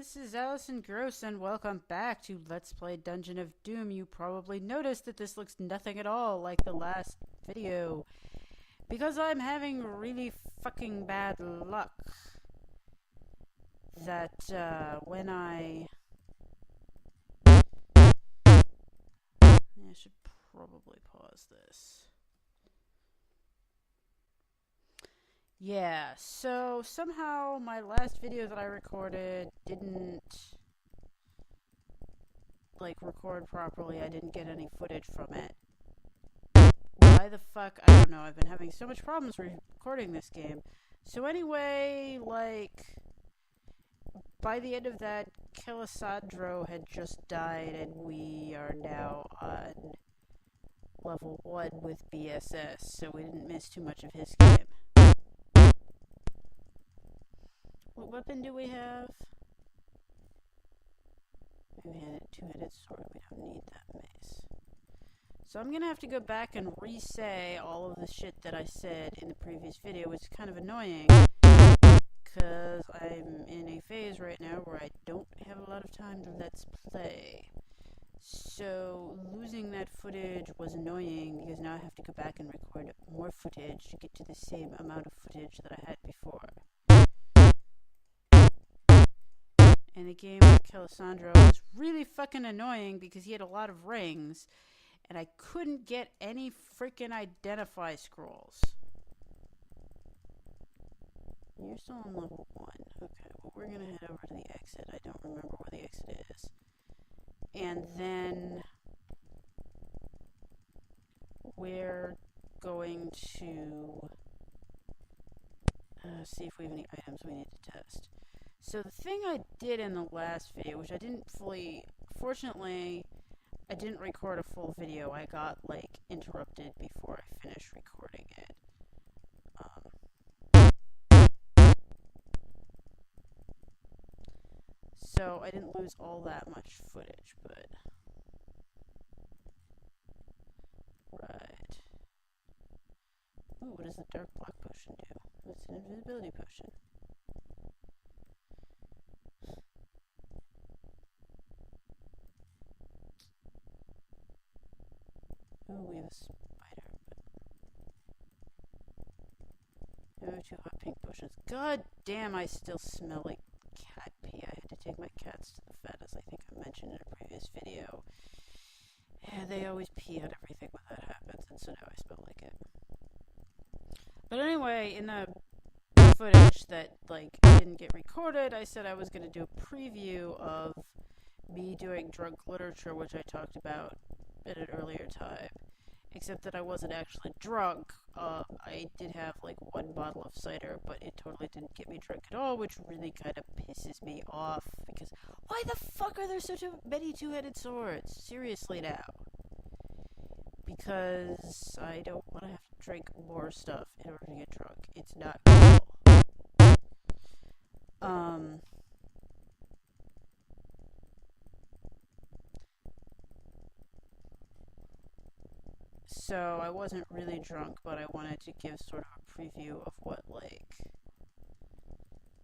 this is Allison Gross, and welcome back to Let's Play Dungeon of Doom. You probably noticed that this looks nothing at all like the last video, because I'm having really fucking bad luck. When I should probably pause this. Yeah, so somehow my last video that I recorded didn't, record properly. I didn't get any footage from it. Why the fuck? I don't know. I've been having so much problems recording this game. So anyway, by the end of that, Calasandro had just died, and we are now on level 1 with BSS, so we didn't miss too much of his game. What weapon do we have? We had a two-headed sword. We don't need that mace. So I'm gonna have to go back and re-say all of the shit that I said in the previous video, which is kind of annoying, because I'm in a phase right now where I don't have a lot of time to let's play. So losing that footage was annoying, because now I have to go back and record more footage to get to the same amount of footage that I had before. And the game with Calasandro was really fucking annoying because he had a lot of rings, and I couldn't get any freaking identify scrolls. You're still on level 1. Okay, well, we're gonna head over to the exit. I don't remember where the exit is. And then we're going to see if we have any items we need to test. So the thing I did in the last video, which I didn't fully... Fortunately, I didn't record a full video. I got, interrupted before I finished recording it. So I didn't lose all that much footage, but... Right. Ooh, what does the dark block potion do? It's an invisibility potion. Oh, we have a spider, but... Oh, 2 hot pink potions. God damn, I still smell like cat pee. I had to take my cats to the vet, as I think I mentioned in a previous video. Yeah, they always pee out everything when that happens, and so now I smell like it. But anyway, in the footage that, didn't get recorded, I said I was going to do a preview of me doing drunk literature, which I talked about at an earlier time. Except that I wasn't actually drunk. I did have, 1 bottle of cider, but it totally didn't get me drunk at all, which really kind of pisses me off, because why the fuck are there so many two-headed swords? Seriously now. Because I don't want to have to drink more stuff in order to get drunk. It's not cool. So I wasn't really drunk, but I wanted to give sort of a preview of what,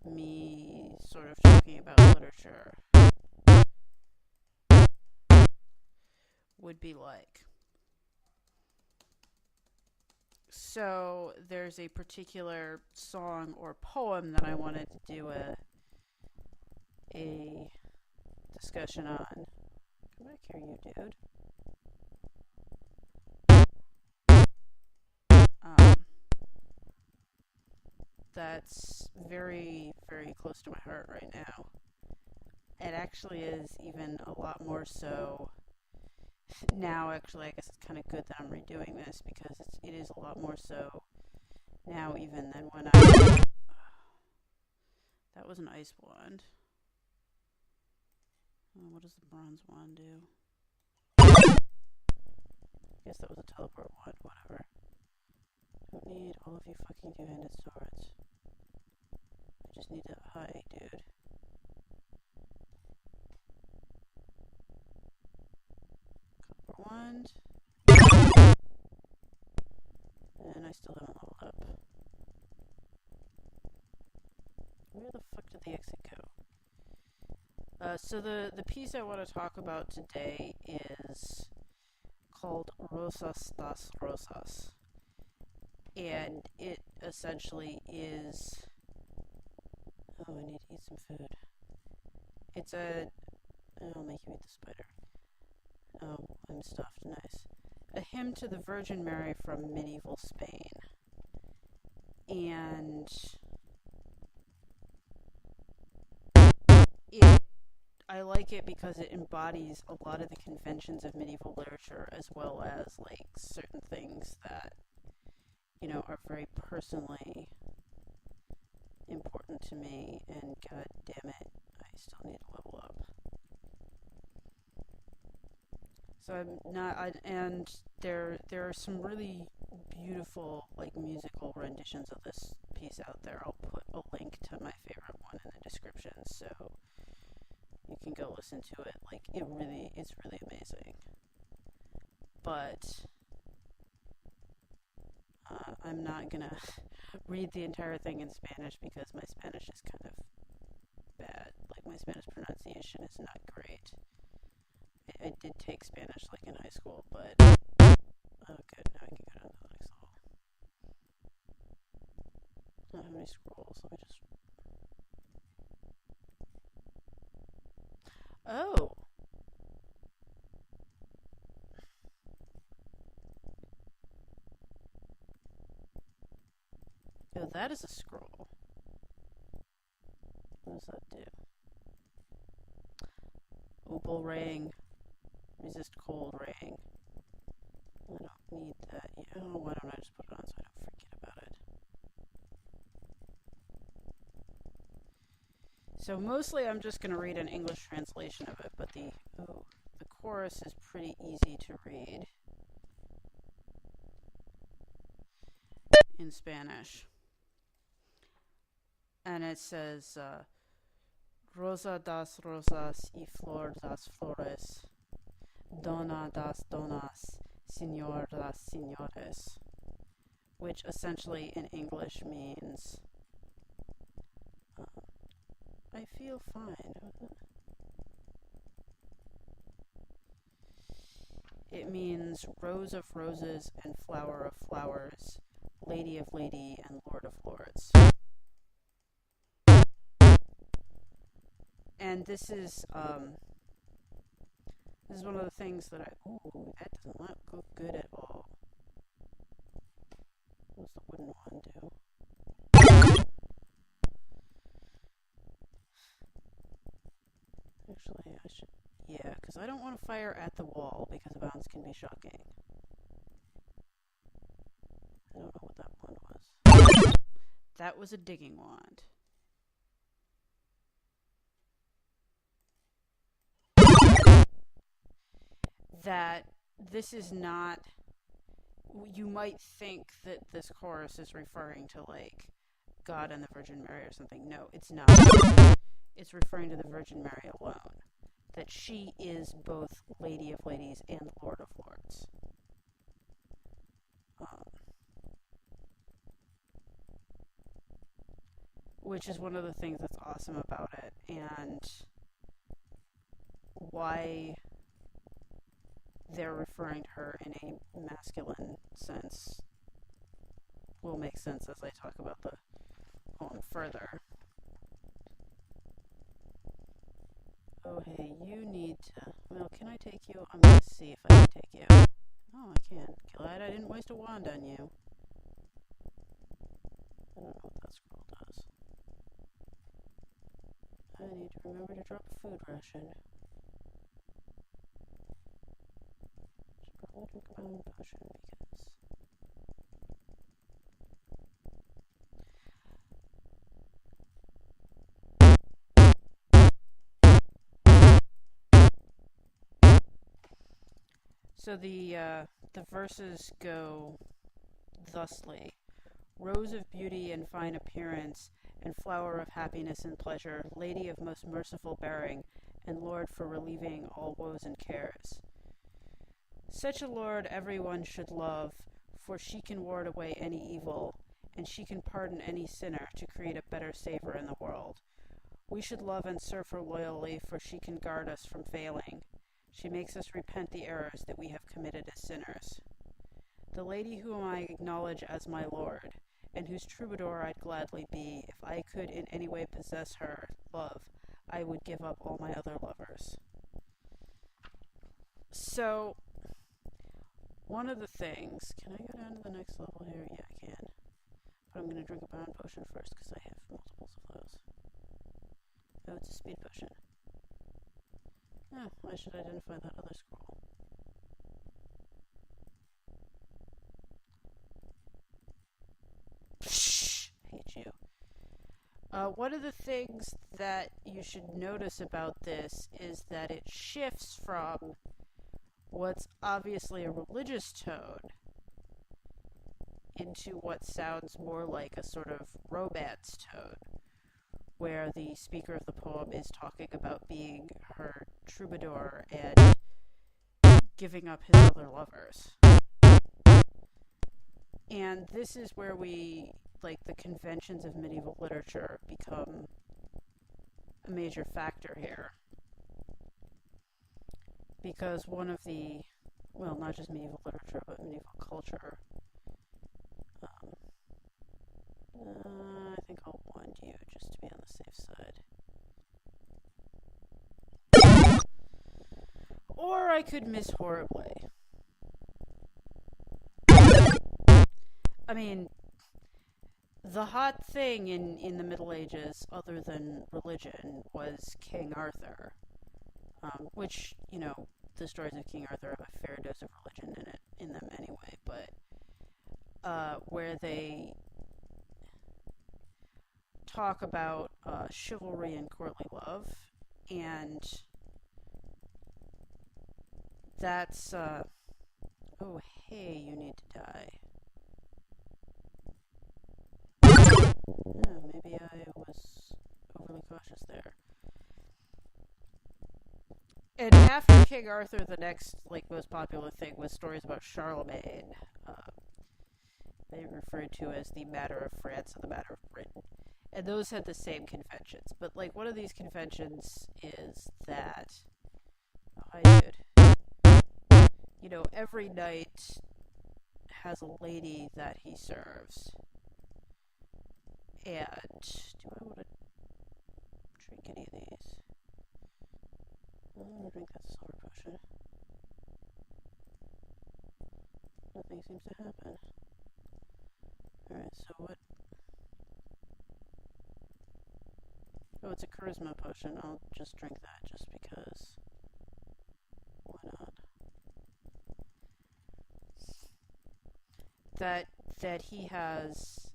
me sort of talking about literature would be like. So there's a particular song or poem that I wanted to do a discussion on. Come back here, you dude. That's very, very close to my heart right now. It actually is even a lot more so now. Actually, I guess it's kind of good that I'm redoing this, because it is a lot more so now even than when I... That was an ice wand. What does the bronze wand do? I guess that was a teleport wand, whatever. Don't need all of you fucking two-handed swords. I just need to... Hi, dude. Copper wand. And I still haven't leveled up. Where the fuck did the exit go? So the piece I want to talk about today is called Rosas das Rosas. And it essentially is... Oh, I need to eat some food. It's a... I'll make you eat the spider. Oh, I'm stuffed. Nice. A hymn to the Virgin Mary from medieval Spain. And I like it because it embodies a lot of the conventions of medieval literature, as well as like certain things that, you know, are very personally important to me. And god damn it, I still need to level up. So I'm not, and there are some really beautiful like musical renditions of this piece out there. I'll put a link to my favorite one in the description, so you can go listen to it. Like it's really amazing. But I'm not gonna read the entire thing in Spanish because my Spanish is kind of bad. Like my Spanish pronunciation is not great. I did take Spanish like in high school, but oh good, now I can go down to the next level. Not how many scrolls. Let me just. Oh. Oh, that is a scroll. What does that do? Opal ring. Resist cold ring. I don't need that yet. Oh, why don't I just put it on so I don't forget about it? So mostly I'm just going to read an English translation of it, but the chorus is pretty easy to read in Spanish. And it says, Rosa das rosas y flor das flores, dona das donas, señor das señores, which essentially in English means, I feel fine. It means rose of roses and flower of flowers, lady of lady and lord of lords. And this is one of the things that ooh, that does not look good at all. What does the wooden one do? Actually, I should, yeah, because I don't want to fire at the wall because bounce can be shocking. I don't know what that one was. That was a digging wand. That this is not, you might think that this chorus is referring to like God and the Virgin Mary or something. No, it's not. It's referring to the Virgin Mary alone. That she is both Lady of Ladies and Lord of Lords. Which is one of the things that's awesome about it, and why they're referring to her in a masculine sense will make sense as I talk about the poem further. Oh hey, you need to... Well, can I take you? I'm gonna see if I can take you. Oh, I can. Glad I didn't waste a wand on you. I don't know what that scroll does. I need to remember to drop a food ration. Should probably drink a pound potion because... So the verses go thusly. Rose of beauty and fine appearance, and flower of happiness and pleasure, lady of most merciful bearing, and lord for relieving all woes and cares. Such a lord every one should love, for she can ward away any evil, and she can pardon any sinner to create a better Saviour in the world. We should love and serve her loyally, for she can guard us from failing. She makes us repent the errors that we have committed as sinners. The lady whom I acknowledge as my lord, and whose troubadour I'd gladly be, if I could in any way possess her love, I would give up all my other lovers. So, one of the things... Can I go down to the next level here? Yeah, I can. But I'm going to drink a bound potion first, because I have multiples of those. Oh, it's a speed potion. Oh, I should identify that other scroll. Psh, I hate you. One of the things that you should notice about this is that it shifts from what's obviously a religious tone into what sounds more like a sort of romance tone, where the speaker of the poem is talking about being her troubadour and giving up his other lovers. And this is where we, like, the conventions of medieval literature become a major factor here. Because one of the, well, not just medieval literature, but medieval culture, I think I'll wand you just to be on the safe side. Or I could miss horribly. I mean, the hot thing in the Middle Ages, other than religion, was King Arthur. Which, you know, the stories of King Arthur have a fair dose of religion in them anyway, but where they talk about chivalry and courtly love, and that's, oh, hey, you need to die. Oh, maybe I was overly cautious there. And after King Arthur, the next, like, most popular thing was stories about Charlemagne. They referred to as the Matter of France and the Matter of Britain. And those had the same conventions. But, like, one of these conventions is that... Oh, hi, dude. You know, every knight has a lady that he serves. And... do I want to drink any of these? I don't want to drink that sour potion. Nothing seems to happen. Alright, so what? Oh, it's a charisma potion. I'll just drink that just because. Why not? That he has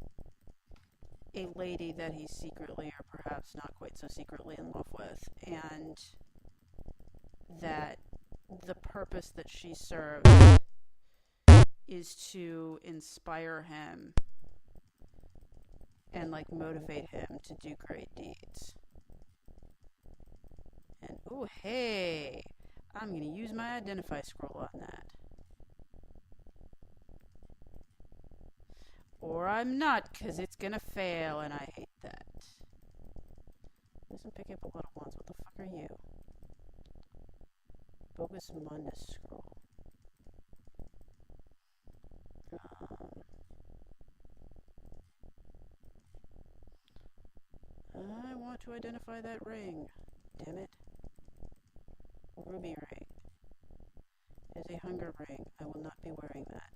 a lady that he's secretly, or perhaps not quite so secretly, in love with, and that the purpose that she serves is to inspire him and, like, motivate him to do great deeds. And, oh, hey, I'm going to use my identify scroll on that. Or I'm not, because it's going to fail, and I hate that. Doesn't pick up a lot of wands. What the fuck are you? Bogus Mundus scroll. I want to identify that ring. Damn it. Ruby ring. It is a hunger ring. I will not be wearing that.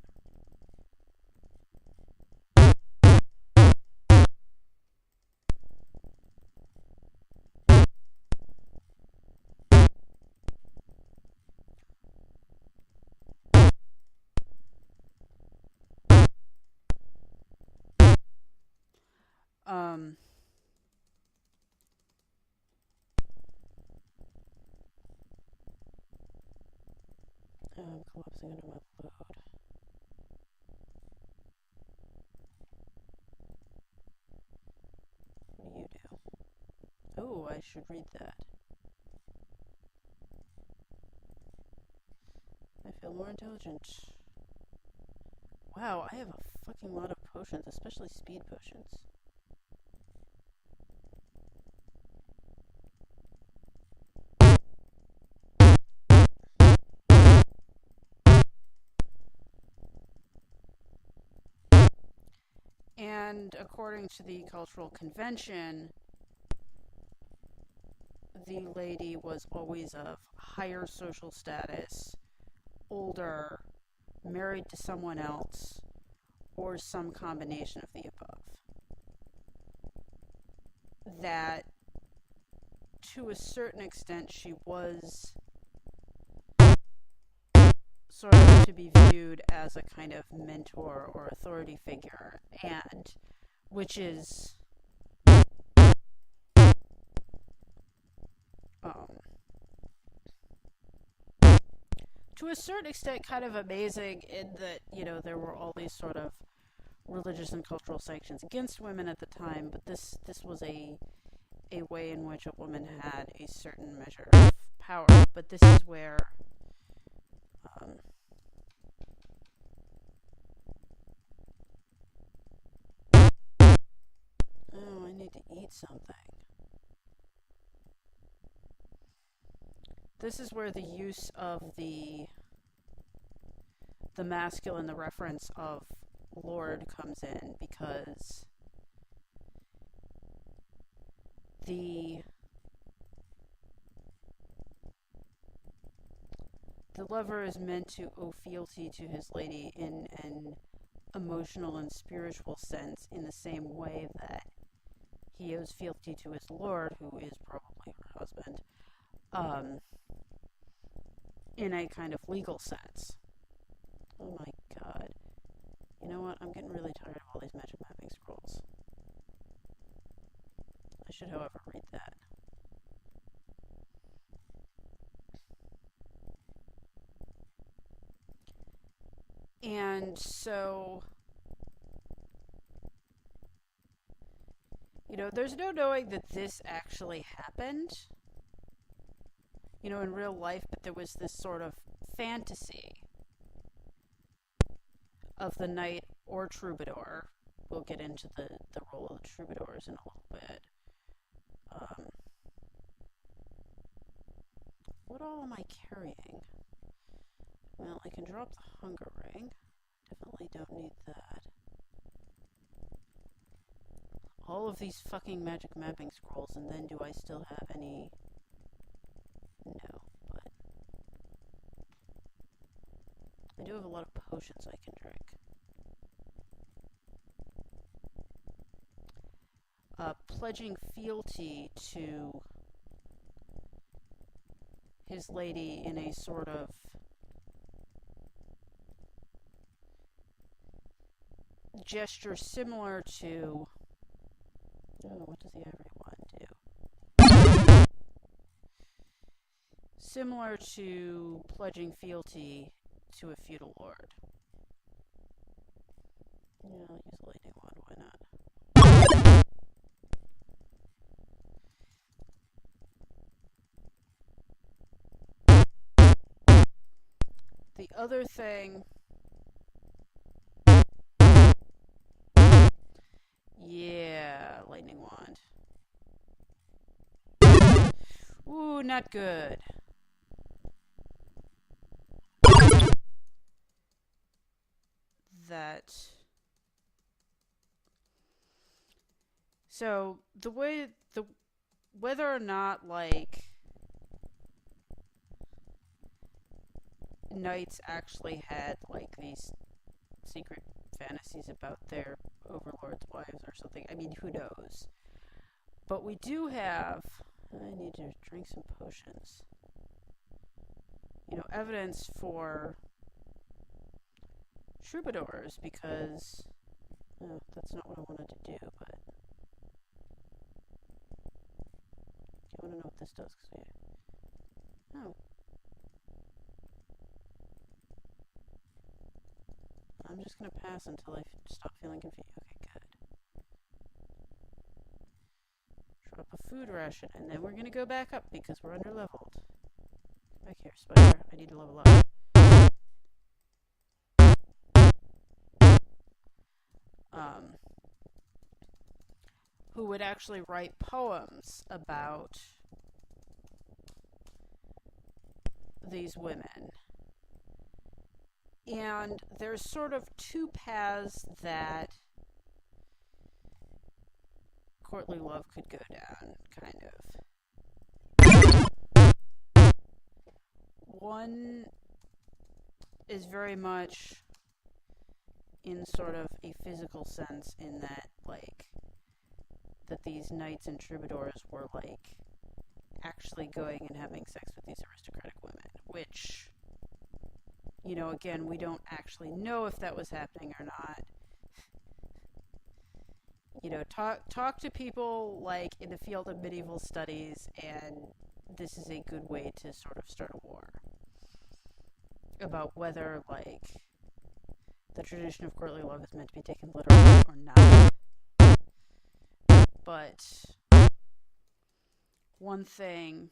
I'm collapsing under my load. What do you do? Oh, I should read that. I feel more intelligent. Wow, I have a fucking lot of potions, especially speed potions. according to the cultural convention, the lady was always of higher social status, older, married to someone else, or some combination of the above. That, to a certain extent, she was sort of to be viewed as a kind of mentor or authority figure, and which is to a certain extent kind of amazing in that, you know, there were all these sort of religious and cultural sanctions against women at the time, but this was a way in which a woman had a certain measure of power. But this is where oh, I need to eat something. This is where the use of the masculine, the reference of Lord, comes in, because the lover is meant to owe fealty to his lady in an emotional and spiritual sense, in the same way that he owes fealty to his lord, who is probably her husband, in a kind of legal sense. Oh my god. You know what? I'm getting really tired of all these magic mapping scrolls. I should, however, read that. And so, you know, there's no knowing that this actually happened, you know, in real life, but there was this sort of fantasy of the knight or troubadour. We'll get into the role of the troubadours in a little bit. What all am I carrying? Well, I can drop the hunger ring. Definitely don't need that. All of these fucking magic mapping scrolls, and then do I still have any? No, but I do have a lot of potions I can drink. Pledging fealty to his lady in a sort of gesture similar to, oh, what does the ivory wand do? Similar to pledging fealty to a feudal lord. Yeah, I'll use a lightning wand, why not? The other thing, yeah, lightning wand. Ooh, not good. That. So whether or not, like, knights actually had, like, these secret fantasies about their overlord's wives or something, I mean, who knows? But we do have, I need to drink some potions, you know, evidence for troubadours, because, oh, that's not what I wanted to do, but I want to know what this does, because oh. I'm just going to pass until I stop feeling confused. Okay, good. Drop a food ration, and then we're going to go back up because we're under-leveled. Back here, spider. I need to level up. Who would actually write poems about these women. And there's sort of two paths that courtly love could go down, kind of. One is very much in sort of a physical sense, in that, like, that these knights and troubadours were, like, actually going and having sex with these aristocratic women, which, you know, again, we don't actually know if that was happening or not. You know, talk to people, like, in the field of medieval studies, and this is a good way to sort of start a war about whether, like, the tradition of courtly love is meant to be taken literally or not. But one thing,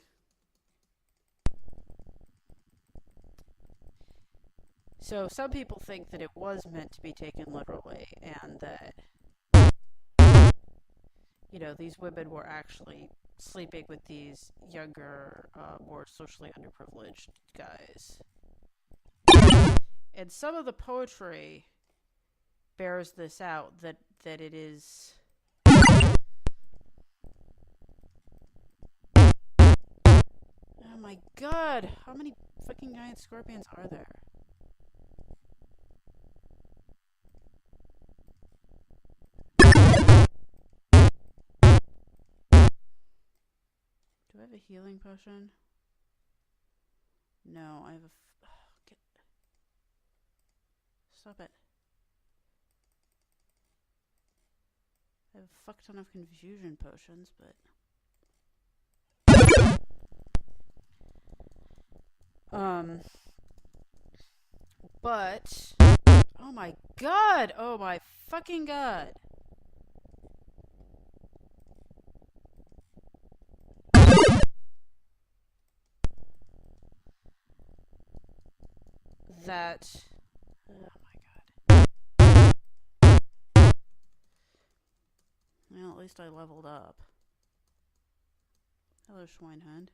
so some people think that it was meant to be taken literally, and that, you know, these women were actually sleeping with these younger, more socially underprivileged guys. And some of the poetry bears this out, that it is... Oh my god! How many fucking giant scorpions are there? Do I have a healing potion? No, I have a... Stop it. I have a fuck ton of confusion potions, but... But... Oh my god! Oh my fucking god! That... Oh my god. Well, at least I leveled up. Hello, Schweinhund.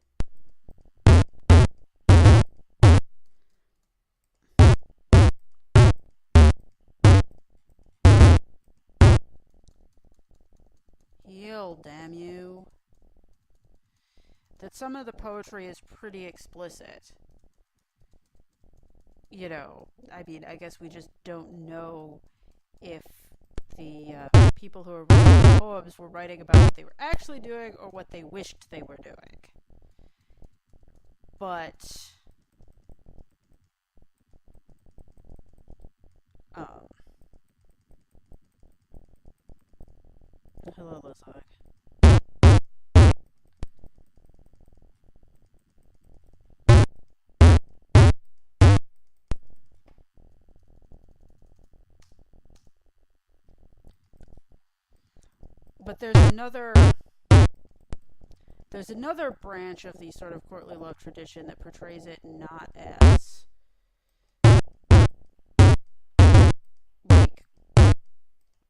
Heal, damn you. That some of the poetry is pretty explicit. You know, I mean, I guess we just don't know if the people who were writing the poems were writing about what they were actually doing or what they wished they were doing. But, hello, Lizog. But there's another branch of the sort of courtly love tradition that portrays it not as, like,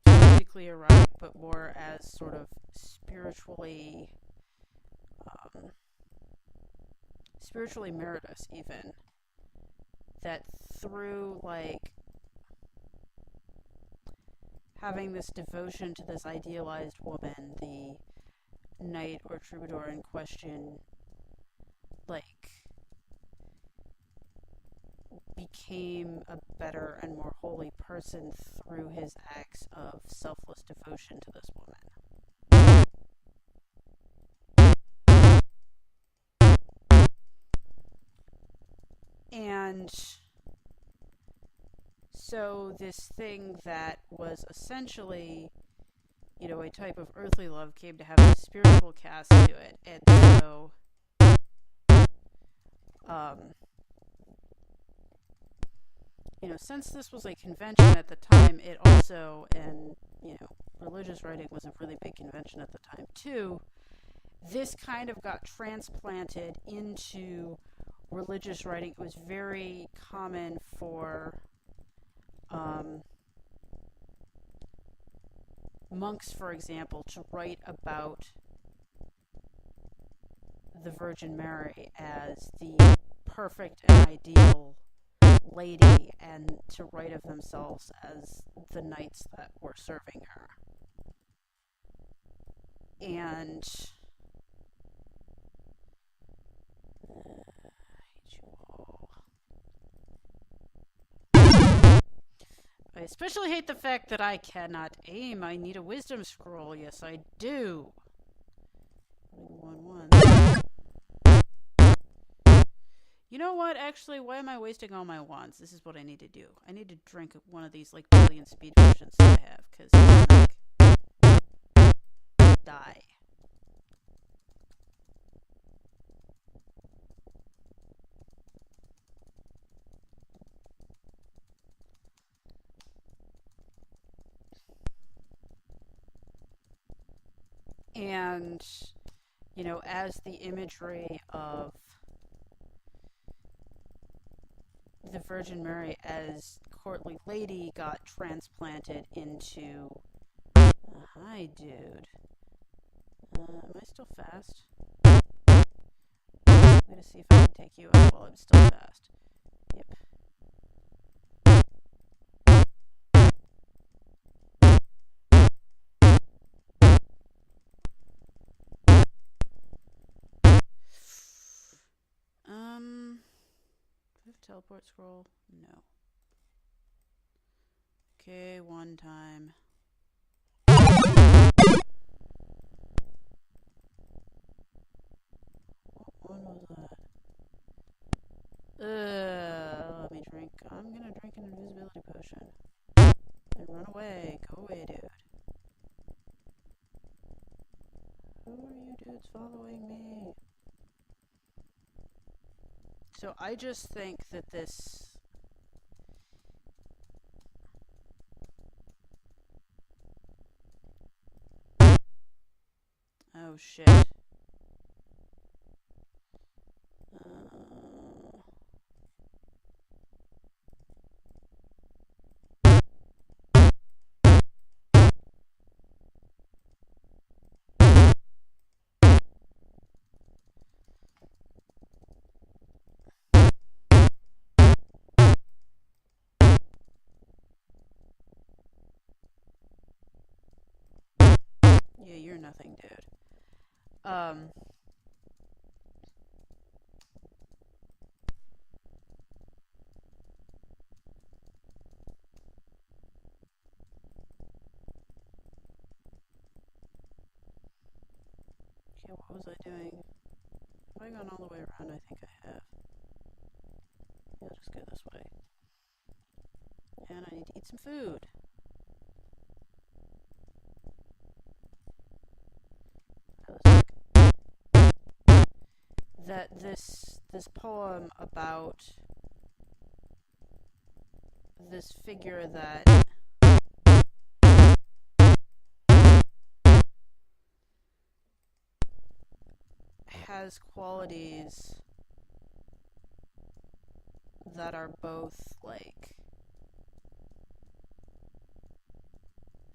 physically erotic, but more as sort of spiritually meritorious, even. That through, like, having this devotion to this idealized woman, the knight or troubadour in question, like, became a better and more holy person through his acts of selfless devotion to this woman. And so this thing that was essentially, you know, a type of earthly love came to have a spiritual cast to it. And so, you know, since this was a convention at the time, it also, and, you know, religious writing was a really big convention at the time too, this kind of got transplanted into religious writing. It was very common for monks, for example, to write about the Virgin Mary as the perfect and ideal lady, and to write of themselves as the knights that were serving her. And I hate you all. I especially hate the fact that I cannot aim. I need a wisdom scroll. Yes, I do. 1, 1. You know what? Actually, why am I wasting all my wands? This is what I need to do. I need to drink one of these, like, billion speed potions that I have, because I'm like, die. And, you know, as the imagery of the Virgin Mary as courtly lady got transplanted into... hi, dude. Am I still fast? I'm gonna see if I can take you out while I'm still fast. Yep. Teleport scroll? No. Okay, one time. What one was that? Let me drink. I'm gonna drink an invisibility potion. And run away. Go away, dude. Who are you dudes following me? So I just think that this... oh shit. Yeah, you're nothing, dude. Okay, what was I doing? Have I gone all the way around? I think I have. Yeah, I'll just go this way. And I need to eat some food. That this poem about this figure that has qualities that are both like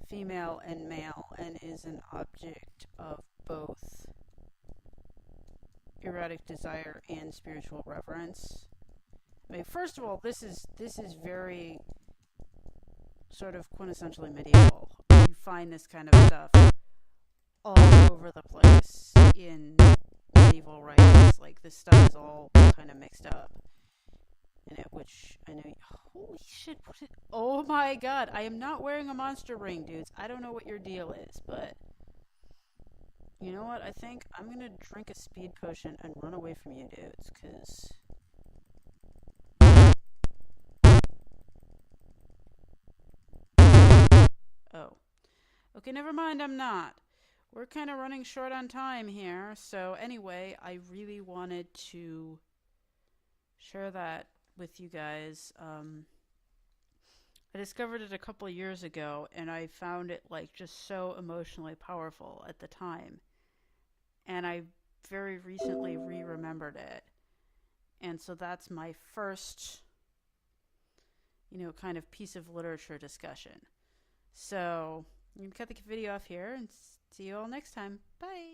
female and male and is an object of both erotic desire and spiritual reverence. I mean, first of all, this is very sort of quintessentially medieval. You find this kind of stuff all over the place in medieval writings. Like, this stuff is all kind of mixed up in it, which I know. Holy shit! Oh my god! I am not wearing a monster ring, dudes. I don't know what your deal is, but you know what? I think I'm gonna drink a speed potion and run away from you dudes, cause oh. Okay, never mind, I'm not. We're kind of running short on time here, so anyway, I really wanted to share that with you guys. I discovered it a couple of years ago, and I found it like just so emotionally powerful at the time. And I very recently re-remembered it. And so that's my first, kind of piece of literature discussion. So I'm going to cut the video off here and see you all next time. Bye.